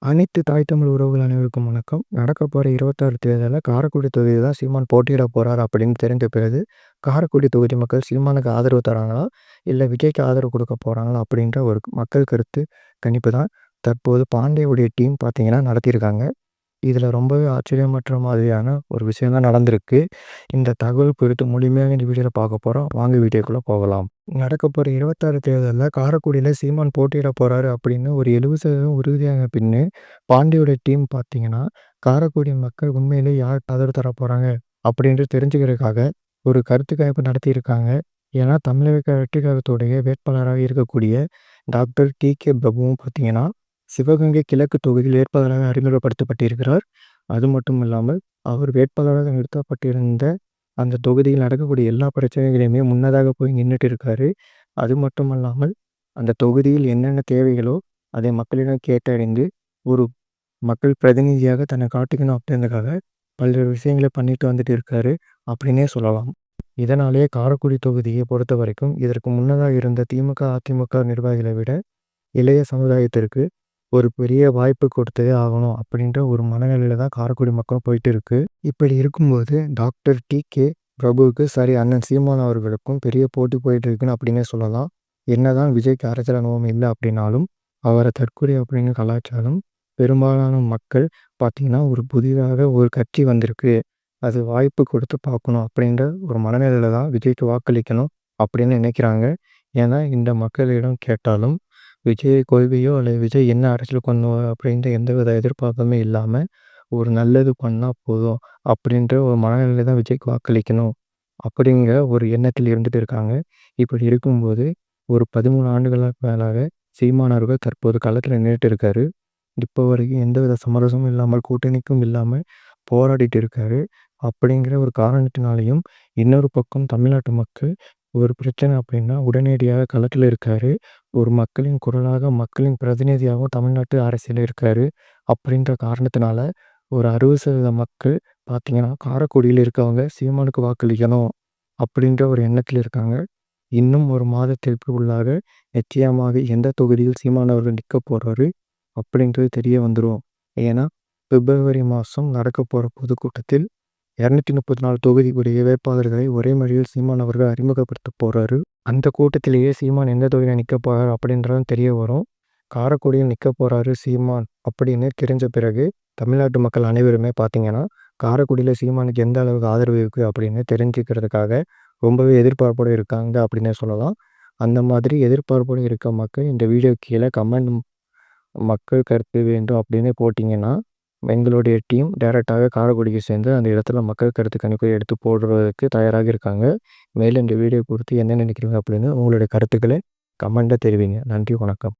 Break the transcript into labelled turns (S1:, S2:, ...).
S1: அனைத்து தாய் தமிழ் உறவுகள் அனைவருக்கும் வணக்கம். நடக்கப் போற 26 தேர்தல்ல காரைக்குடி தொகுதியில தான் சீமான் போட்டியிட போறார் அப்படின்னு தெரிந்த பிறகு, காரைக்குடி தொகுதி மக்கள் சீமானுக்கு ஆதரவு தராங்களா? இல்ல விஜய்க்கு ஆதரவு குடுக்க போறாங்களா? அப்படின்ற ஒரு மக்கள் கருத்து கணிப்பு தான் தற்போது பாண்டேவுடைய டீம் பார்த்தீங்கன்னா நடத்தியிருக்காங்க. இதில ரொம்பவே ஆச்சரியமற்ற மாதிரியான ஒரு விஷயம் தான் நடந்திருக்கு. இந்த தகவல் குறித்து முழுமையாக இந்த வீடியோல பார்க்க போறோம். வாங்க வீடியோக்குள்ள போகலாம். நடக்கப்போற 26 தேர்தல்ல காரைக்குடியில சீமான் போட்டியிட போறாரு அப்படின்னு ஒரு 70% உறுதியான பின்னு, பாண்டியோட டீம் பார்த்தீங்கன்னா, காரைக்குடி மக்கள் உண்மையிலே யாருக்கு ஆதரவு தர போறாங்க அப்படின்னு தெரிஞ்சுக்கிறதுக்காக ஒரு கருத்து கணிப்பு நடத்தியிருக்காங்க. ஏன்னா, தமிழக வெற்றி கழகத்துடைய வேட்பாளராக இருக்கக்கூடிய டாக்டர் டி.கே. பிரபுவும் பார்த்தீங்கன்னா, சிவகங்கை கிழக்கு தொகுதியில் வேட்பாளராக அறிமுகப்படுத்தப்பட்டிருக்கிறார். அது மட்டும் இல்லாமல், அவர் வேட்பாளராக நிறுத்தப்பட்டிருந்த அந்த தொகுதியில் நடக்கக்கூடிய எல்லா பிரச்சனைகளையுமே முன்னதாக போய் நின்னுட்டு இருக்காரு. அது மட்டும் அல்லாமல், அந்த தொகுதியில் என்னென்ன தேவைகளோ, அதை மக்களிடம் கேட்டறிந்து, ஒரு மக்கள் பிரதிநிதியாக தன்னை காட்டிக்கணும் அப்படின்றதுக்காக பல்வேறு விஷயங்கள பண்ணிட்டு வந்துட்டு இருக்காரு அப்படின்னே சொல்லலாம். இதனாலேயே காரைக்குடி தொகுதியை பொறுத்தவரைக்கும், இதற்கு முன்னதாக இருந்த திமுக, அதிமுக நிர்வாகிகளை விட இளைய சமுதாயத்திற்கு ஒரு பெரிய வாய்ப்பு கொடுத்தே ஆகணும் அப்படின்ற ஒரு மனநிலையில தான் காரைக்குடி மக்களும் போயிட்டு இருக்கு. இப்படி இருக்கும்போது டாக்டர் டி.கே. பிரபுவுக்கு சரி அண்ணன் சீமான் அவர்களுக்கும் பெரிய போட்டி போயிட்டு இருக்குன்னு அப்படின்னே சொல்லலாம். என்னதான் விஜய்க்கு அரசியல் அனுபவம் இல்லை அப்படின்னாலும், அவரை தற்கொலை அப்படின்னு கலாச்சாரம் பெரும்பாலான மக்கள் பார்த்தீங்கன்னா, ஒரு புதிதாக ஒரு கட்சி வந்திருக்கு. அது வாய்ப்பு கொடுத்து பார்க்கணும் அப்படின்ற ஒரு மனநிலையில தான் விஜய்க்கு வாக்களிக்கணும் அப்படின்னு நினைக்கிறாங்க. ஏன்னா இந்த மக்களிடம் கேட்டாலும் விஜய் கொள்கையோ அல்லது விஜய் என்ன அரசியல் பண்ணுவார் அப்படின்ற எந்தவித எதிர்பார்ப்புமே இல்லாம, ஒரு நல்லது பண்ணா போதும் அப்படின்ற ஒரு மனநிலையில தான் விஜய்க்கு வாக்களிக்கணும் அப்படிங்கிற ஒரு எண்ணத்தில் இருந்துட்டு இருக்காங்க. இப்படி இருக்கும்போது ஒரு 13 ஆண்டுகளுக்கு மேலாக சீமான் அவர்கள் தற்போது களத்தில் நின்னுட்டு இருக்காரு. இப்போ வரைக்கும் எந்தவித சமரசமும் இல்லாமல், கூட்டணிக்கும் இல்லாம போராடிட்டு இருக்காரு. அப்படிங்கிற ஒரு காரணத்தினாலேயும், இன்னொரு பக்கம் தமிழ்நாட்டு மக்கள் ஒரு பிரச்சனை அப்படின்னா உடனடியாக களத்தில் இருக்காரு. ஒரு மக்களின் குரலாக, மக்களின் பிரதிநிதியாகவும் தமிழ்நாட்டு அரசியல்ல இருக்காரு. அப்படின்ற காரணத்தினால ஒரு 60% மக்கள் பார்த்தீங்கன்னா, காரைக்குடியில இருக்கவங்க சீமானுக்கு வாக்களிக்கணும் அப்படின்ற ஒரு எண்ணத்தில் இருக்காங்க. இன்னும் ஒரு மாதத்திற்கு உள்ளாக நிச்சயமாக எந்த தொகுதியில் சீமான் அவர்கள் நிற்கப் போறாரு அப்படின்றது தெரிய வந்துரும். ஏன்னா, பிப்ரவரி மாதம் நடக்கப் போற பொதுக்கூட்டத்தில் 234 தொகுதிக்குரிய வேட்பாளர்களை ஒரே மேடையில் சீமான் அவர்கள் அறிமுகப்படுத்தப் போறாரு. அந்த கூட்டத்திலேயே சீமான் எந்த தொகுதியில் நிற்கப் போறார் அப்படின்றதும் தெரிய வரும். காரைக்குடியில் நிற்கப் போறாரு சீமான் அப்படின்னு தெரிஞ்ச பிறகு, தமிழ்நாட்டு மக்கள் அனைவருமே பார்த்தீங்கன்னா, காரைக்குடியில சீமானுக்கு எந்த அளவுக்கு ஆதரவு இருக்கு அப்படின்னு தெரிஞ்சுக்கிறதுக்காக ரொம்பவே எதிர்பார்ப்போடு இருக்காங்க அப்படின்னே சொல்லலாம். அந்த மாதிரி எதிர்பார்ப்போடு இருக்க மக்கள் இந்த வீடியோ கீழே கமெண்ட் மக்கள் கருத்து வேண்டும் அப்படின்னு போட்டிங்கன்னா, எங்களுடைய டீம் டைரக்டாக காரைக்குடிக்கு சென்று அந்த இடத்துல மக்கள் கருத்து கணிப்பை எடுத்து போடுறதுக்கு தயாராக இருக்காங்க. மேலும் இந்த வீடியோ குறித்து என்ன நினைக்கிறீங்க அப்படின்னு உங்களுடைய கருத்துக்களை கமெண்ட்ல தெரிவிங்க. நன்றி, வணக்கம்.